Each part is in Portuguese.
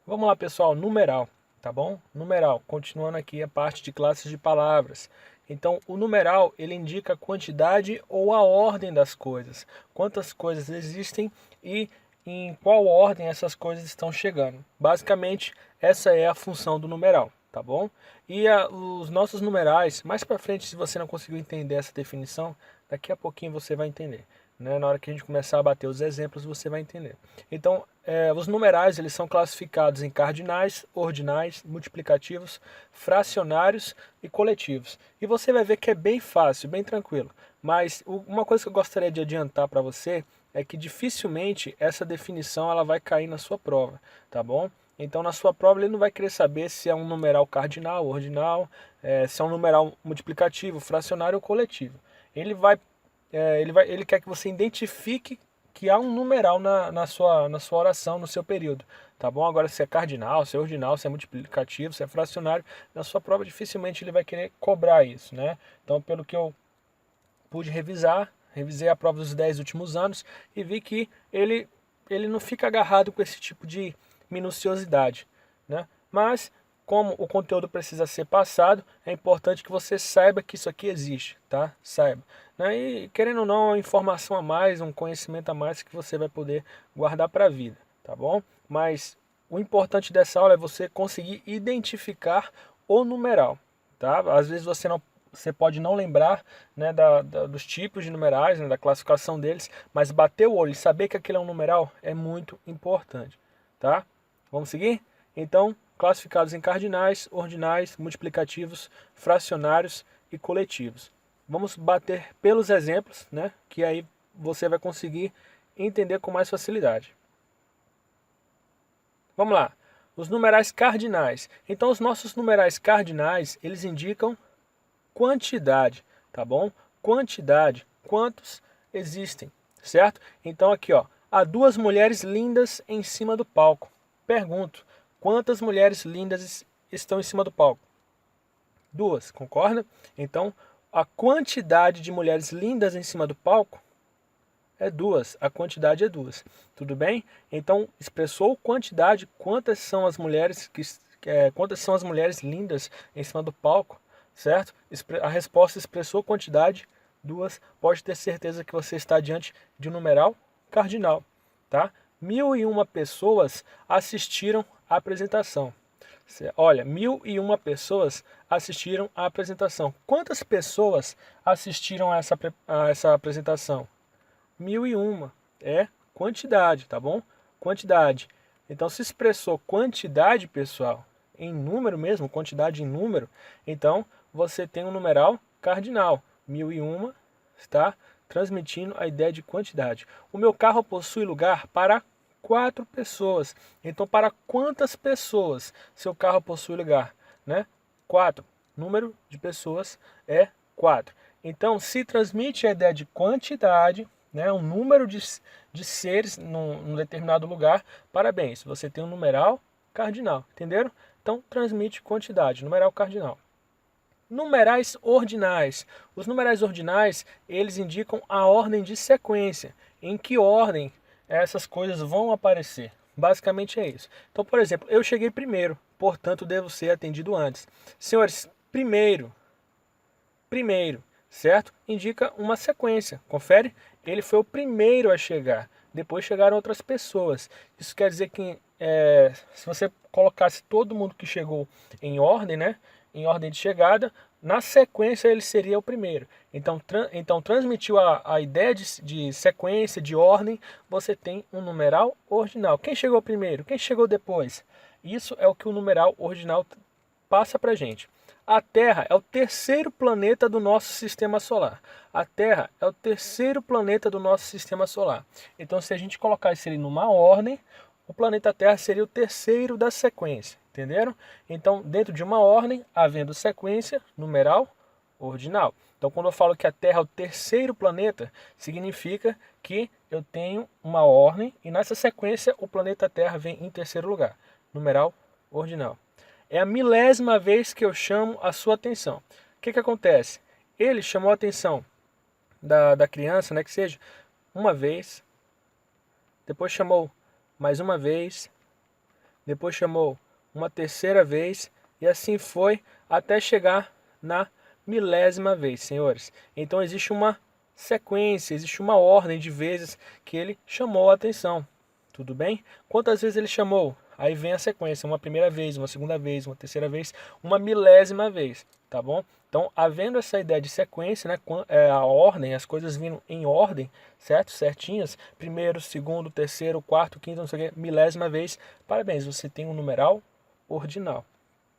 Vamos lá, pessoal, numeral, tá bom? Numeral, continuando aqui a parte de classes de palavras. Então, o numeral, ele indica a quantidade ou a ordem das coisas. Quantas coisas existem e em qual ordem essas coisas estão chegando. Basicamente, essa é a função do numeral, tá bom? E os nossos numerais, mais para frente, se você não conseguiu entender essa definição, daqui a pouquinho você vai entender. Né? Na hora que a gente começar a bater os exemplos, você vai entender. Então, os numerais eles são classificados em cardinais, ordinais, multiplicativos, fracionários e coletivos. E você vai ver que é bem fácil, bem tranquilo. Mas uma coisa que eu gostaria de adiantar para você é que dificilmente essa definição ela vai cair na sua prova, tá bom? Então, na sua prova, ele não vai querer saber se é um numeral cardinal, ordinal, se é um numeral multiplicativo, fracionário ou coletivo. Ele vai ele quer que você identifique que há um numeral na sua oração, no seu período, tá bom? Agora, se é cardinal, se é ordinal, se é multiplicativo, se é fracionário, na sua prova dificilmente ele vai querer cobrar isso, né? Então, pelo que eu pude revisei a prova dos 10 últimos anos e vi que ele não fica agarrado com esse tipo de minuciosidade, né? Mas, como o conteúdo precisa ser passado, é importante que você saiba que isso aqui existe, tá? Saiba. Né? E, querendo ou não, é uma informação a mais, um conhecimento a mais que você vai poder guardar para a vida, tá bom? Mas o importante dessa aula é você conseguir identificar o numeral, tá? Às vezes você pode não lembrar, né, dos tipos de numerais, né, da classificação deles, mas bater o olho e saber que aquele é um numeral é muito importante, tá? Vamos seguir? Então, classificados em cardinais, ordinais, multiplicativos, fracionários e coletivos. Vamos bater pelos exemplos, né, que aí você vai conseguir entender com mais facilidade. Vamos lá. Os numerais cardinais. Então, os nossos numerais cardinais, eles indicam quantidade, tá bom? Quantidade, quantos existem, certo? Então aqui, ó, há duas mulheres lindas em cima do palco. Pergunto, quantas mulheres lindas estão em cima do palco? Duas, concorda? Então, a quantidade de mulheres lindas em cima do palco é duas, a quantidade é duas. Tudo bem? Então, expressou quantidade, quantas são as mulheres lindas em cima do palco, certo? A resposta expressou quantidade, duas. Pode ter certeza que você está diante de um numeral cardinal, tá? 1.001 pessoas assistiram à apresentação. Olha, 1.001 pessoas assistiram à apresentação. Quantas pessoas assistiram a essa apresentação? 1.001 é quantidade, tá bom? Quantidade. Então, se expressou quantidade, pessoal, em número mesmo, quantidade em número, então você tem um numeral cardinal. 1.001 está transmitindo a ideia de quantidade. O meu carro possui lugar para 4 pessoas. Então, para quantas pessoas seu carro possui lugar? Né? 4. Número de pessoas é 4. Então, se transmite a ideia de quantidade, né, um número de seres num determinado lugar, parabéns, você tem um numeral cardinal, entenderam? Então, transmite quantidade, numeral cardinal. Numerais ordinais. Os numerais ordinais, eles indicam a ordem de sequência, em que ordem essas coisas vão aparecer. Basicamente é isso. Então, por exemplo, eu cheguei primeiro, portanto devo ser atendido antes. Senhores, primeiro, certo? Indica uma sequência. Confere? Ele foi o primeiro a chegar. Depois chegaram outras pessoas. Isso quer dizer que se você colocasse todo mundo que chegou em ordem, né? Em ordem de chegada, na sequência ele seria o primeiro. Então transmitiu a ideia de sequência, de ordem, você tem um numeral ordinal. Quem chegou primeiro? Quem chegou depois? Isso é o que o numeral ordinal passa para a gente. A Terra é o terceiro planeta do nosso sistema solar. A Terra é o terceiro planeta do nosso sistema solar. Então, se a gente colocasse ele numa ordem, o planeta Terra seria o terceiro da sequência. Entenderam? Então, dentro de uma ordem, havendo sequência, numeral, ordinal. Então, quando eu falo que a Terra é o terceiro planeta, significa que eu tenho uma ordem e nessa sequência o planeta Terra vem em terceiro lugar. Numeral, ordinal. É a milésima vez que eu chamo a sua atenção. O que acontece? Ele chamou a atenção da criança, né, que seja, uma vez, depois chamou mais uma vez, depois chamou uma terceira vez, e assim foi até chegar na milésima vez, senhores. Então existe uma sequência, existe uma ordem de vezes que ele chamou a atenção. Tudo bem? Quantas vezes ele chamou? Aí vem a sequência, uma primeira vez, uma segunda vez, uma terceira vez, uma milésima vez, tá bom? Então, havendo essa ideia de sequência, né, a ordem, as coisas vindo em ordem, certo? Certinhas, primeiro, segundo, terceiro, quarto, quinto, não sei o que, milésima vez, parabéns, você tem um numeral ordinal,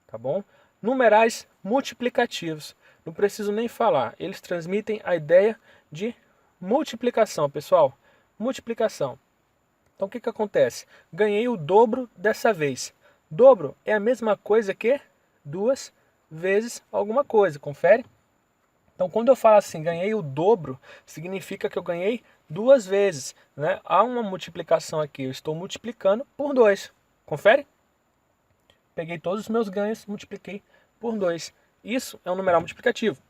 tá bom? Numerais multiplicativos, não preciso nem falar, eles transmitem a ideia de multiplicação, pessoal, multiplicação. Então o que acontece? Ganhei o dobro dessa vez. Dobro é a mesma coisa que 2 vezes alguma coisa, confere? Então quando eu falo assim, ganhei o dobro, significa que eu ganhei 2 vezes, né? Há uma multiplicação aqui, eu estou multiplicando por 2, confere? Peguei todos os meus ganhos, multipliquei por 2. Isso é um numeral multiplicativo.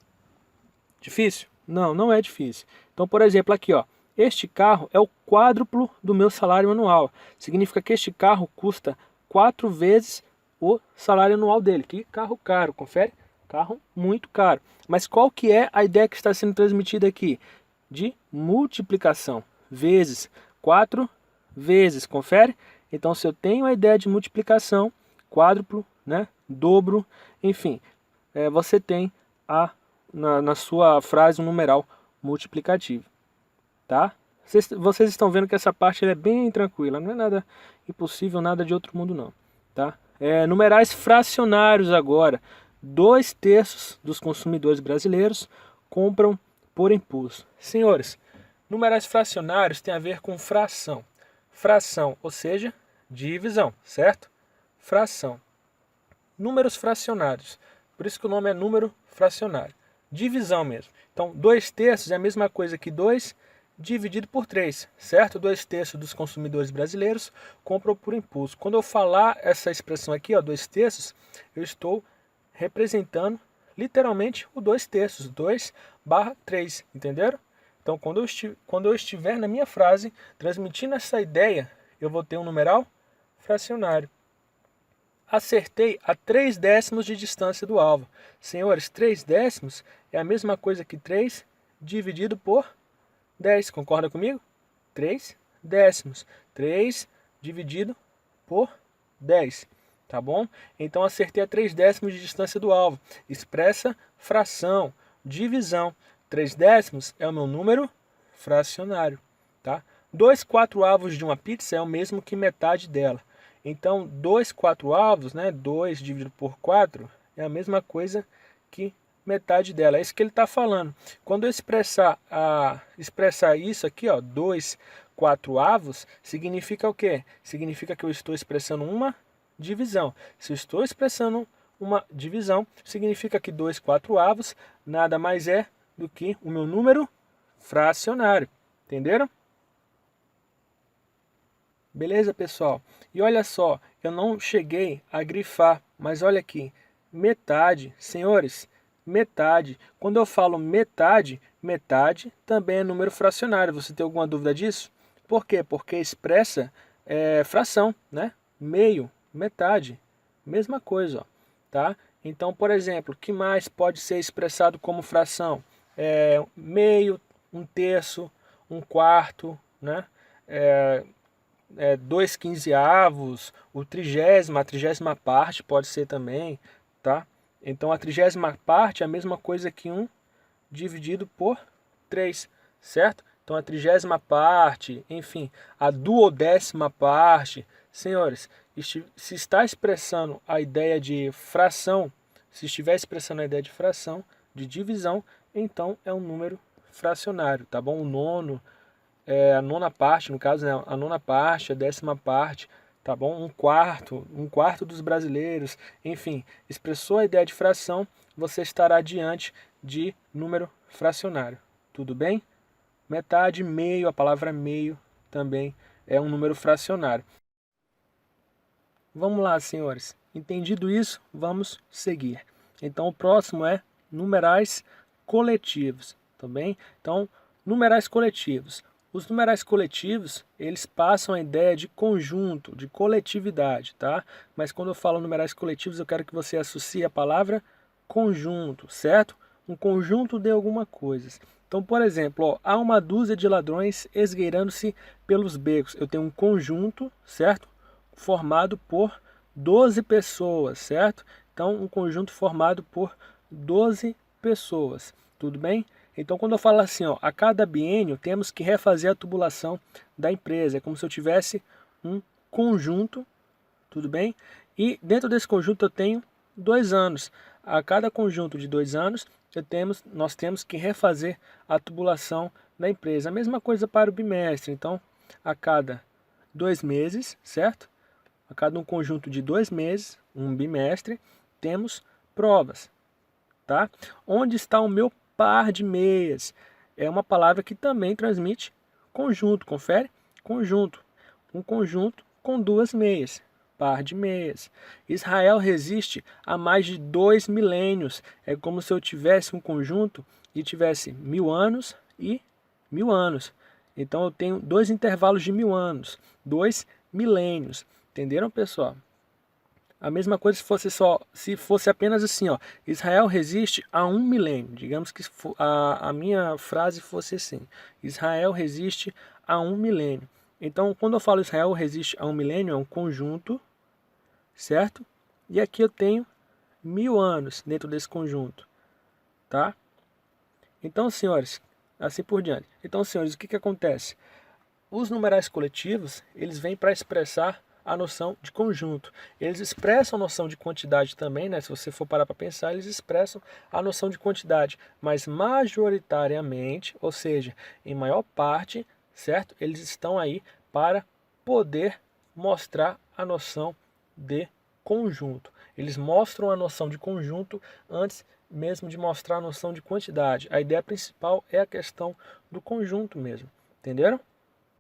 Difícil? Não, não é difícil. Então, por exemplo, aqui, ó, este carro é o quádruplo do meu salário anual. Significa que este carro custa 4 vezes o salário anual dele. Que carro caro, confere? Carro muito caro. Mas qual que é a ideia que está sendo transmitida aqui? De multiplicação. Vezes. 4 vezes, confere? Então, se eu tenho a ideia de multiplicação, quádruplo, né, dobro, enfim, você tem na sua frase um numeral multiplicativo, tá? Vocês estão vendo que essa parte é bem tranquila, não é nada impossível, nada de outro mundo não, tá? Numerais fracionários agora. 2/3 dos consumidores brasileiros compram por impulso. Senhores, numerais fracionários tem a ver com fração. Fração, ou seja, divisão, certo? Fração. Números fracionários. Por isso que o nome é número fracionário. Divisão mesmo. Então, 2/3 é a mesma coisa que 2 dividido por 3, certo? 2/3 dos consumidores brasileiros compram por impulso. Quando eu falar essa expressão aqui, ó, 2/3, eu estou representando literalmente o 2/3, 2/3, entenderam? Então, quando eu estiver na minha frase transmitindo essa ideia, eu vou ter um numeral fracionário. Acertei a 3/10 de distância do alvo. Senhores, 3/10 é a mesma coisa que 3 dividido por 10. Concorda comigo? 3/10. 3 dividido por 10. Tá bom? Então acertei a 3/10 de distância do alvo. Expressa fração, divisão. 3/10 é o meu número fracionário. Tá? 2/4 de uma pizza é o mesmo que metade dela. Então, 2/4, né? 2 dividido por 4 é a mesma coisa que metade dela. É isso que ele está falando. Quando eu expressar isso aqui, ó, 2/4, significa o quê? Significa que eu estou expressando uma divisão. Se eu estou expressando uma divisão, significa que 2/4 nada mais é do que o meu número fracionário. Entenderam? Beleza, pessoal? E olha só, eu não cheguei a grifar, mas olha aqui, metade, senhores, metade. Quando eu falo metade, metade também é número fracionário. Você tem alguma dúvida disso? Por quê? Porque expressa fração, né? Meio, metade, mesma coisa, ó, tá? Então, por exemplo, o que mais pode ser expressado como fração? Meio, 1/3, 1/4, né? 2/15, a 30ª parte pode ser também, tá? Então a 30ª parte é a mesma coisa que 1 dividido por 3, certo? Então a 30ª parte, enfim, a 12ª parte. Senhores, se está expressando a ideia de fração, se estiver expressando a ideia de fração, de divisão, então é um número fracionário, tá bom? O nono, a nona parte, no caso, né? A nona parte, a 10ª parte, tá bom? Um quarto dos brasileiros, enfim, expressou a ideia de fração, você estará diante de número fracionário, tudo bem? Metade, meio, a palavra meio também é um número fracionário. Vamos lá, senhores. Entendido isso, vamos seguir. Então, o próximo é numerais coletivos, tá bem? Então, numerais coletivos. Os numerais coletivos, eles passam a ideia de conjunto, de coletividade, tá? Mas quando eu falo numerais coletivos, eu quero que você associe a palavra conjunto, certo? Um conjunto de alguma coisa. Então, por exemplo, ó, há uma dúzia de ladrões esgueirando-se pelos becos. Eu tenho um conjunto, certo? Formado por 12 pessoas, certo? Então, um conjunto formado por 12 pessoas, tudo bem? Então, quando eu falo assim, ó, a cada biênio temos que refazer a tubulação da empresa. É como se eu tivesse um conjunto, tudo bem? E dentro desse conjunto eu tenho 2 anos. A cada conjunto de 2 anos, nós temos que refazer a tubulação da empresa. A mesma coisa para o bimestre. Então, a cada 2 meses, certo? A cada um conjunto de 2 meses, um bimestre, temos provas, tá? Onde está o meu par de meias? É uma palavra que também transmite conjunto, confere? Conjunto. Um conjunto com 2 meias, par de meias. Israel resiste a mais de 2 milênios. É como se eu tivesse um conjunto e tivesse 1000 anos e 1000 anos. Então eu tenho 2 intervalos de 1000 anos, 2 milênios. Entenderam, pessoal? A mesma coisa se fosse apenas assim, ó, Israel resiste a 1 milênio. Digamos que a minha frase fosse assim: Israel resiste a 1 milênio. Então, quando eu falo Israel resiste a 1 milênio, é um conjunto, certo? E aqui eu tenho 1000 anos dentro desse conjunto, tá? Então, senhores, assim por diante. Então, senhores, o que acontece? Os numerais coletivos, eles vêm para expressar a noção de conjunto. Eles expressam a noção de quantidade também, né? Se você for parar para pensar, eles expressam a noção de quantidade, mas majoritariamente, ou seja, em maior parte, certo? Eles estão aí para poder mostrar a noção de conjunto. Eles mostram a noção de conjunto antes mesmo de mostrar a noção de quantidade. A ideia principal é a questão do conjunto mesmo. Entenderam?